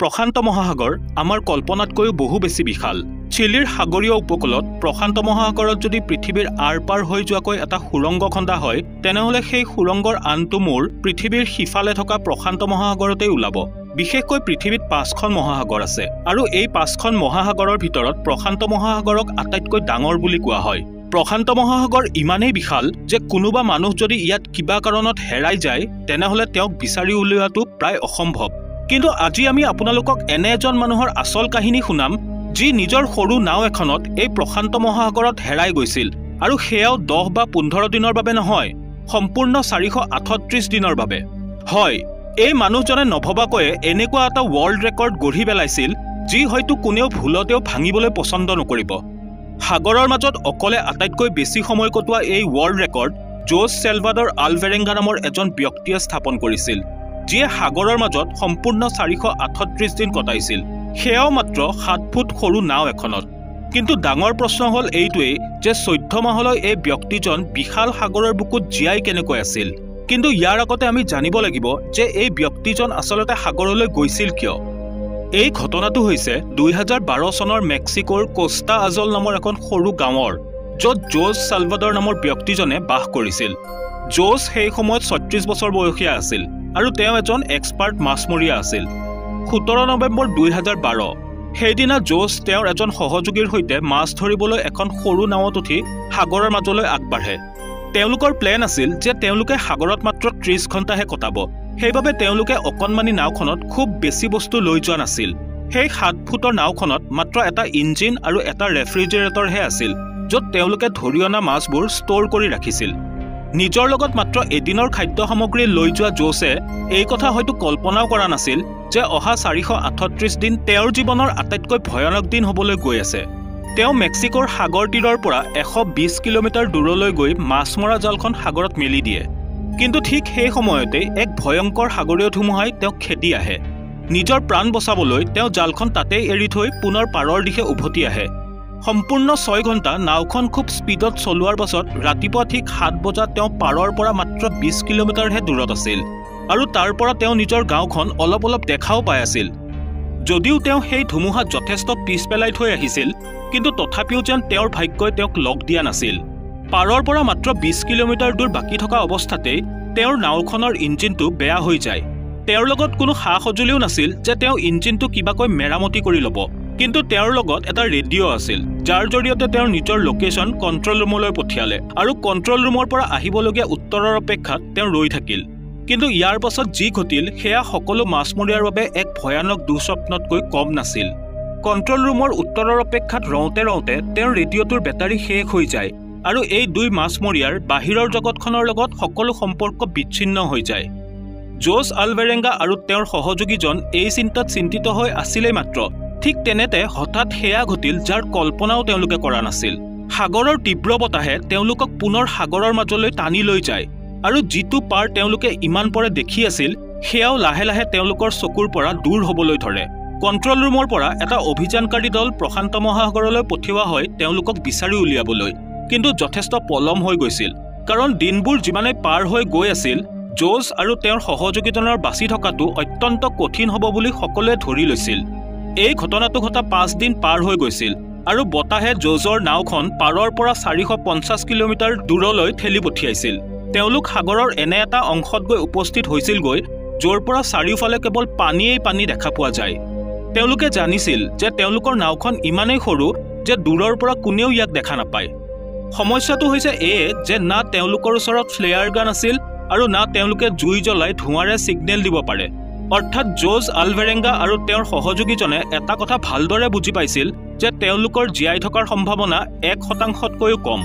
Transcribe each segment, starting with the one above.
প্ৰশান্ত মহাসাগৰ আমাৰ কল্পনাতকৈও বহু বেছি বিশাল। চিলিৰ সাগৰীয় উপকূলত প্ৰশান্ত মহাসাগৰত যদি পৃথিৱীৰ আৰপাৰ হৈ যোৱাকৈ এটা সুৰংগ খন্দা হয়, তেনেহ'লে সেই সুৰংগৰ আনটো মূৰ পৃথিৱীৰ সিফালে থকা প্ৰশান্ত মহাসাগৰতেই ওলাব। বিশেষকৈ পৃথিৱীত 5খন মহাসাগৰ আছে, আৰু এই 5খন মহাসাগৰৰ ভিতৰত প্ৰশান্ত মহাসাগৰক আটাইতকৈ ডাঙৰ বুলি কোৱা হয়। প্ৰশান্ত মহাসাগৰ ইমানেই বিশাল যে কোনোবা মানুহ যদি ইয়াত কিবা কাৰণত হেৰাই যায়, তেনেহ'লে তেওঁক বিচাৰি উলিওৱাটো প্ৰায় অসম্ভৱ। কিন্তু আজি আমি আপোনালোকক এনে এজন মানুহৰ আচল কাহিনী শুনাম, যি নিজৰ সৰু নাও এখনত এই প্ৰশান্ত মহাসাগৰত হেৰাই গৈছিল, আৰু সেয়াও 10 বা 15 দিনৰ বাবে নহয়, সম্পূৰ্ণ 438 দিনৰ বাবে। হয়, এই মানুহজনে নভবাকৈয়ে এনেকুৱা এটা ৱৰ্ল্ড ৰেকৰ্ড গঢ়ি পেলাইছিল, যি হয়তো কোনেও ভুলতেও ভাঙিবলৈ পচন্দ নকৰিব। সাগৰৰ মাজত অকলে আটাইতকৈ বেছি সময় কটোৱা এই ৱৰ্ল্ড ৰেকৰ্ড জোছ চেলভাডৰ আলভেৰেঙ্গা নামৰ এজন ব্যক্তিয়ে স্থাপন কৰিছিল, যিয়ে সাগৰৰ মাজত সম্পূৰ্ণ 438 দিন কটাইছিল, সেয়াও মাত্ৰ 7 ফুট সৰু নাও এখনত। কিন্তু ডাঙৰ প্ৰশ্ন হ'ল এইটোৱেই যে 14 মাহলৈ এই ব্যক্তিজন বিশাল সাগৰৰ বুকুত জীয়াই কেনেকৈ আছিল। কিন্তু ইয়াৰ আগতে আমি জানিব লাগিব যে এই ব্যক্তিজন আচলতে সাগৰলৈ গৈছিল কিয়। এই ঘটনাটো হৈছে 2012 চনৰ মেক্সিকোৰ কোষ্টা আজল নামৰ এখন সৰু গাঁৱৰ, য'ত জোছ চেলভাডৰ নামৰ ব্যক্তিজনে বাস কৰিছিল। জোছ সেই সময়ত 36 বছৰ বয়সীয়া আছিল, আৰু তেওঁ এজন এক্সপাৰ্ট মাছমৰীয়া আছিল। 17 নৱেম্বৰ 2012 সেইদিনা জোছ তেওঁৰ এজন সহযোগীৰ সৈতে মাছ ধৰিবলৈ এখন সৰু নাৱত উঠি সাগৰৰ মাজলৈ আগবাঢ়ে। তেওঁলোকৰ প্লেন আছিল যে তেওঁলোকে সাগৰত মাত্ৰ 30 ঘণ্টাহে কটাব, সেইবাবে তেওঁলোকে অকণমানি নাওখনত খুব বেছি বস্তু লৈ যোৱা নাছিল। সেই 7 ফুটৰ নাওখনত মাত্ৰ এটা ইঞ্জিন আৰু এটা ৰেফ্ৰিজাৰেটৰহে আছিল, য'ত তেওঁলোকে ধৰি অনা মাছবোৰ ষ্ট'ৰ কৰি ৰাখিছিল। নিজৰ লগত মাত্ৰ এদিনৰ খাদ্য সামগ্ৰী লৈ যোৱা জোছে এই কথা হয়তো কল্পনাও কৰা নাছিল যে অহা 438 দিন তেওঁৰ জীৱনৰ আটাইতকৈ ভয়ানক দিন হ'বলৈ গৈ আছে। তেওঁ মেক্সিকোৰ সাগৰ তীৰৰ পৰা 120 কিলোমিটাৰ দূৰলৈ গৈ মাছ মৰা জালখন সাগৰত মেলি দিয়ে। কিন্তু ঠিক সেই সময়তে এক ভয়ংকৰ সাগৰীয় ধুমুহাই তেওঁক খেদি আহে। নিজৰ প্ৰাণ বচাবলৈ তেওঁ জালখন তাতেই এৰি থৈ পুনৰ পাৰৰ দিশে উভতি আহে। সম্পূৰ্ণ 6 ঘণ্টা নাওখন খুব স্পীডত চলোৱাৰ পাছত ৰাতিপুৱা ঠিক 7 বজাত তেওঁ পাৰৰ পৰা মাত্ৰ 20 কিলোমিটাৰহে দূৰত আছিল, আৰু তাৰ পৰা তেওঁ নিজৰ গাঁওখন অলপ অলপ দেখাও পাই আছিল। যদিও তেওঁ সেই ধুমুহাত যথেষ্ট পিছ পেলাই থৈ আহিছিল, কিন্তু তথাপিও যেন তেওঁৰ ভাগ্যই তেওঁক লগ দিয়া নাছিল। পাৰৰ পৰা মাত্ৰ 20 কিলোমিটাৰ দূৰ বাকী থকা অৱস্থাতেই তেওঁৰ নাওখনৰ ইঞ্জিনটো বেয়া হৈ যায়। তেওঁৰ লগত কোনো সা সঁজুলিও নাছিল যে তেওঁ ইঞ্জিনটো কিবাকৈ মেৰামতি কৰি ল'ব, কিন্তু তেওঁৰ লগত এটা ৰেডিঅ' আছিল, যাৰ জৰিয়তে তেওঁৰ নিজৰ লোকেশ্যন কণ্ট্ৰল ৰুমলৈ পঠিয়ালে, আৰু কণ্ট্ৰল ৰুমৰ পৰা আহিবলগীয়া উত্তৰৰ অপেক্ষাত তেওঁ ৰৈ থাকিল। কিন্তু ইয়াৰ পাছত যি ঘটিল সেয়া সকলো মাছমৰীয়াৰ বাবে এক ভয়ানক দুঃস্বপ্নতকৈ কম নাছিল। কণ্ট্ৰল ৰুমৰ উত্তৰৰ অপেক্ষাত ৰওঁতে ৰওঁতে তেওঁৰ ৰেডিঅ'টোৰ বেটাৰী শেষ হৈ যায়, আৰু এই 2 মাছমৰীয়াৰ বাহিৰৰ জগতখনৰ লগত সকলো সম্পৰ্ক বিচ্ছিন্ন হৈ যায়। জোছ আলভেৰেঙ্গা আৰু তেওঁৰ সহযোগীজন এই চিন্তাত চিন্তিত হৈ আছিলেই মাত্ৰ ঠিক তেনেতে হঠাৎ সেয়া ঘটিল যাৰ কল্পনাও তেওঁলোকে কৰা নাছিল। সাগৰৰ তীব্ৰ বতাহে তেওঁলোকক পুনৰ সাগৰৰ মাজলৈ টানি লৈ যায়, আৰু যিটো পাৰ তেওঁলোকে ইমান পৰে দেখি আছিল সেয়াও লাহে লাহে তেওঁলোকৰ চকুৰ পৰা দূৰ হ'বলৈ ধৰে। কণ্ট্ৰল ৰুমৰ পৰা এটা অভিযানকাৰী দল প্ৰশান্ত মহাসাগৰলৈ পঠিওৱা হয় তেওঁলোকক বিচাৰি উলিয়াবলৈ, কিন্তু যথেষ্ট পলম হৈ গৈছিল, কাৰণ দিনবোৰ যিমানেই পাৰ হৈ গৈ আছিল, জোছ আৰু তেওঁৰ সহযোগীজনৰ বাচি থকাটো অত্যন্ত কঠিন হ'ব বুলি সকলোৱে ধৰি লৈছিল। এই ঘটনাটো ঘটা 5 দিন পাৰ হৈ গৈছিল, আৰু বতাহে জোছৰ নাওখন পাৰৰ পৰা 450 কিলোমিটাৰ দূৰলৈ ঠেলি পঠিয়াইছিল। তেওঁলোক সাগৰৰ এনে এটা অংশত গৈ উপস্থিত হৈছিলগৈ য'ৰ পৰা চাৰিওফালে কেৱল পানীয়েই পানী দেখা পোৱা যায়। তেওঁলোকে জানিছিল যে তেওঁলোকৰ নাওখন ইমানেই সৰু যে দূৰৰ পৰা কোনেও ইয়াক দেখা নাপায়। সমস্যাটো হৈছে এয়ে যে না তেওঁলোকৰ ওচৰত ফ্লেয়াৰ গান আছিল, আৰু না তেওঁলোকে জুই জ্বলাই ধোঁৱাৰে ছিগনেল দিব পাৰে। অৰ্থাৎ জোছ আলভেৰেঙ্গা আৰু তেওঁৰ সহযোগীজনে এটা কথা ভালদৰে বুজি পাইছিল যে তেওঁলোকৰ জীয়াই থকাৰ সম্ভাৱনা 1%তকৈও কম।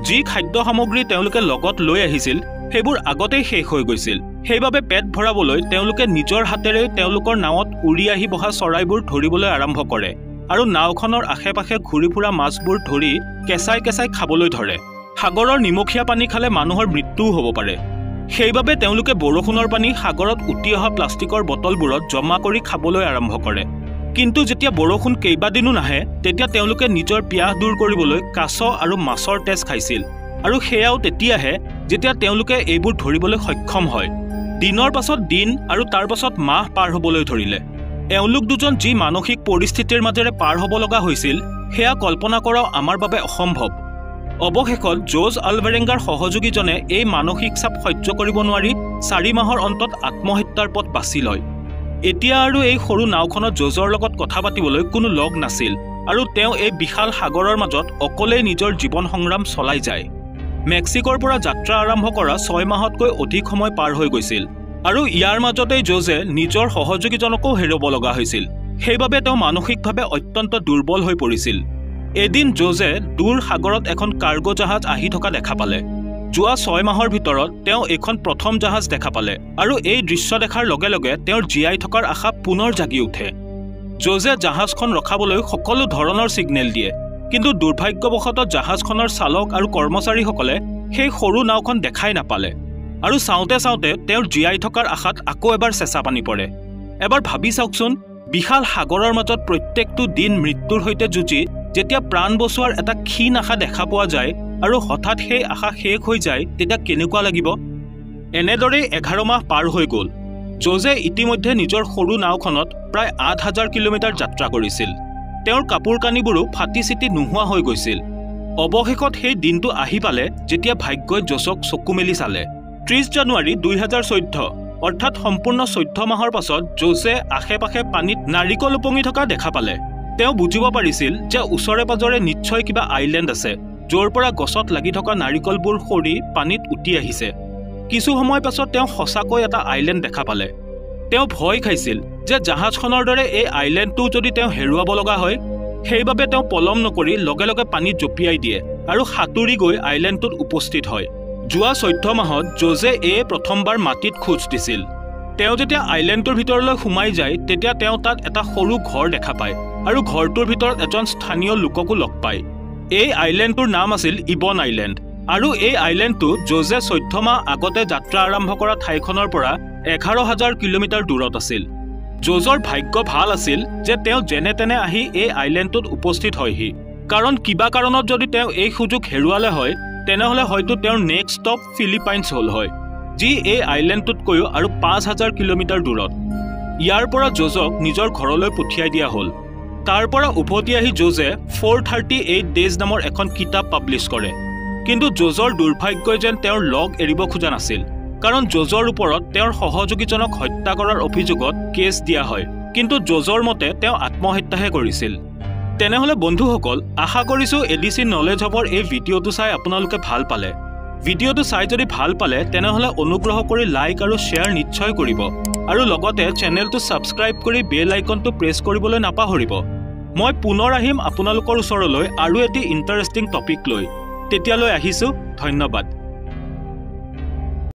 যি খাদ্য সামগ্ৰী তেওঁলোকে লগত লৈ আহিছিল সেইবোৰ আগতেই শেষ হৈ গৈছিল। সেইবাবে পেট ভৰাবলৈ তেওঁলোকে নিজৰ হাতেৰে তেওঁলোকৰ নাৱত উৰি আহি বহা চৰাইবোৰ ধৰিবলৈ আৰম্ভ কৰে, আৰু নাওখনৰ আশে পাশে ঘূৰি ফুৰা মাছবোৰ ধৰি কেঁচাই কেঁচাই খাবলৈ ধৰে। সাগৰৰ নিমখীয়া পানী খালে মানুহৰ মৃত্যুও হ'ব পাৰে। সেইবাবে তেওঁলোকে বৰষুণৰ পানী সাগৰত উটি অহা প্লাষ্টিকৰ বটলবোৰত জমা কৰি খাবলৈ আৰম্ভ কৰে। কিন্তু যেতিয়া বৰষুণ কেইবাদিনো নাহে, তেতিয়া তেওঁলোকে নিজৰ পিয়াহ দূৰ কৰিবলৈ কাছ আৰু মাছৰ তেজ খাইছিল, আৰু সেয়াও তেতিয়াহে যেতিয়া তেওঁলোকে এইবোৰ ধৰিবলৈ সক্ষম হয়। দিনৰ পাছত দিন আৰু তাৰ পাছত মাহ পাৰ হ'বলৈ ধৰিলে। এওঁলোক দুজন যি মানসিক পৰিস্থিতিৰ মাজেৰে পাৰ হ'ব লগা হৈছিল সেয়া কল্পনা কৰাও আমাৰ বাবে অসম্ভৱ। অৱশেষত জৰ্জ আলভেৰেঙ্গাৰ সহযোগীজনে এই মানসিক চাপ সহ্য কৰিব নোৱাৰি 4 মাহৰ অন্তত আত্মহত্যাৰ পথ বাছি লয়। এতিয়া আৰু এই সৰু নাওখনত জৰ্জৰ লগত কথা পাতিবলৈ কোনো লগ নাছিল আৰু তেওঁ এই বিশাল সাগৰৰ মাজত অকলেই নিজৰ জীৱন সংগ্ৰাম চলাই যায়। মেক্সিকোৰ পৰা যাত্ৰা আৰম্ভ কৰা 6 মাহতকৈ অধিক সময় পাৰ হৈ গৈছিল আৰু ইয়াৰ মাজতেই জৰ্জে নিজৰ সহযোগীজনকো হেৰুৱাব লগা হৈছিল। সেইবাবে তেওঁ মানসিকভাৱে অত্যন্ত দুৰ্বল হৈ পৰিছিল। এদিন জৰ্জে দূৰ সাগৰত এখন কাৰ্গো জাহাজ আহি থকা দেখা পালে। যোৱা 6 মাহৰ ভিতৰত তেওঁ এখন প্ৰথম জাহাজ দেখা পালে আৰু এই দৃশ্য দেখাৰ লগে লগে তেওঁৰ জীয়াই থকাৰ আশা পুনৰ জাগি উঠে। জৰ্জে জাহাজখন ৰখাবলৈ সকলো ধৰণৰ ছিগনেল দিয়ে, কিন্তু দুৰ্ভাগ্যবশতঃ জাহাজখনৰ চালক আৰু কৰ্মচাৰীসকলে সেই সৰু নাওখন দেখাই নাপালে আৰু চাওঁতে চাওঁতে তেওঁৰ জীয়াই থকাৰ আশাত আকৌ এবাৰ চেঁচা পানী পৰে। এবাৰ ভাবি চাওকচোন, বিশাল সাগৰৰ মাজত প্ৰত্যেকটো দিন মৃত্যুৰ সৈতে যুঁজি যেতিয়া প্ৰাণ বচোৱাৰ এটা ক্ষীণ আশা দেখা পোৱা যায় আৰু হঠাৎ সেই আশা শেষ হৈ যায়, তেতিয়া কেনেকুৱা লাগিব? এনেদৰেই 11 মাহ পাৰ হৈ গ'ল। জৰ্জে ইতিমধ্যে নিজৰ সৰু নাওখনত প্ৰায় 8000 কিলোমিটাৰ যাত্ৰা কৰিছিল। তেওঁৰ কাপোৰ কানিবোৰো ফাটি চিটি নোহোৱা হৈ গৈছিল। অৱশেষত সেই দিনটো আহি পালে যেতিয়া ভাগ্যই জৰ্জক চকু মেলি চালে। 30 জানুৱাৰী 2014, অৰ্থাৎ সম্পূৰ্ণ 14 মাহৰ পাছত জৰ্জে আশে-পাশে পানীত নাৰিকল উপঙি থকা দেখা পালে। তেওঁ বুজিব পাৰিছিল যে ওচৰে পাজৰে নিশ্চয় কিবা আইলেণ্ড আছে, য'ৰ পৰা গছত লাগি থকা নাৰিকলবোৰ সৰি পানীত উটি আহিছে। কিছু সময় পাছত তেওঁ সঁচাকৈ এটা আইলেণ্ড দেখা পালে। তেওঁ ভয় খাইছিল যে জাহাজখনৰ দৰে এই আইলেণ্ডটো যদি তেওঁ হেৰুৱাব লগা হয়। সেইবাবে তেওঁ পলম নকৰি লগে লগে পানীত জঁপিয়াই দিয়ে আৰু সাঁতুৰি গৈ আইলেণ্ডটোত উপস্থিত হয়। যোৱা 14 মাহত জৰ্জে প্ৰথমবাৰ মাটিত খোজ দিছিল। তেওঁ যেতিয়া আইলেণ্ডটোৰ ভিতৰলৈ সোমাই যায় তেতিয়া তেওঁ তাত এটা সৰু ঘৰ দেখা পায় আৰু ঘৰটোৰ ভিতৰত এজন স্থানীয় লোককো লগ পায়। এই আইলেণ্ডটোৰ নাম আছিল ইবন আইলেণ্ড আৰু এই আইলেণ্ডটো জৰ্জে 14 মাহ আগতে যাত্ৰা আৰম্ভ কৰা ঠাইখনৰ পৰা 11000 কিলোমিটাৰ দূৰত আছিল। জৰ্জৰ ভাগ্য ভাল আছিল যে তেওঁ যেনে তেনে আহি এই আইলেণ্ডটোত উপস্থিত হয়হি, কাৰণ কিবা কাৰণত যদি তেওঁ এই সুযোগ হেৰুৱালে হয় তেনেহ'লে হয়তো তেওঁৰ নেক্সট ষ্টপ ফিলিপাইনছ হ'ল হয়, যি এই আইলেণ্ডটোতকৈও আৰু 5000 কিলোমিটাৰ দূৰত। ইয়াৰ পৰা জৰ্জক নিজৰ ঘৰলৈ পঠিয়াই দিয়া হ'ল। তাৰ পৰা উভতি আহি জৰ্জে 438 ডেজ নামৰ এখন কিতাপ পাব্লিছ কৰে। কিন্তু জৰ্জৰ দুৰ্ভাগ্যই যেন তেওঁৰ লগ এৰিব খোজা নাছিল, কাৰণ জৰ্জৰ ওপৰত তেওঁৰ সহযোগীজনক হত্যা কৰাৰ অভিযোগত কেছ দিয়া হয়, কিন্তু জৰ্জৰ মতে তেওঁ আত্মহত্যাহে কৰিছিল। তেনেহ'লে বন্ধুসকল, আশা কৰিছোঁ এডিচি নলেজ হবৰ এই ভিডিঅ'টো চাই আপোনালোকে ভাল পালে। ভিডিঅ'টো চাই যদি ভাল পালে তেনেহ'লে অনুগ্ৰহ কৰি লাইক আৰু শ্বেয়াৰ নিশ্চয় কৰিব আৰু লগতে চেনেলটো ছাবস্ক্ৰাইব কৰি বেল আইকনটো প্ৰেছ কৰিবলৈ নাপাহৰিব। মই পুনৰ আহিম আপোনালোকৰ ওচৰলৈ আৰু এটি ইণ্টাৰেষ্টিং টপিক লৈ। তেতিয়ালৈ আহিছোঁ, ধন্যবাদ।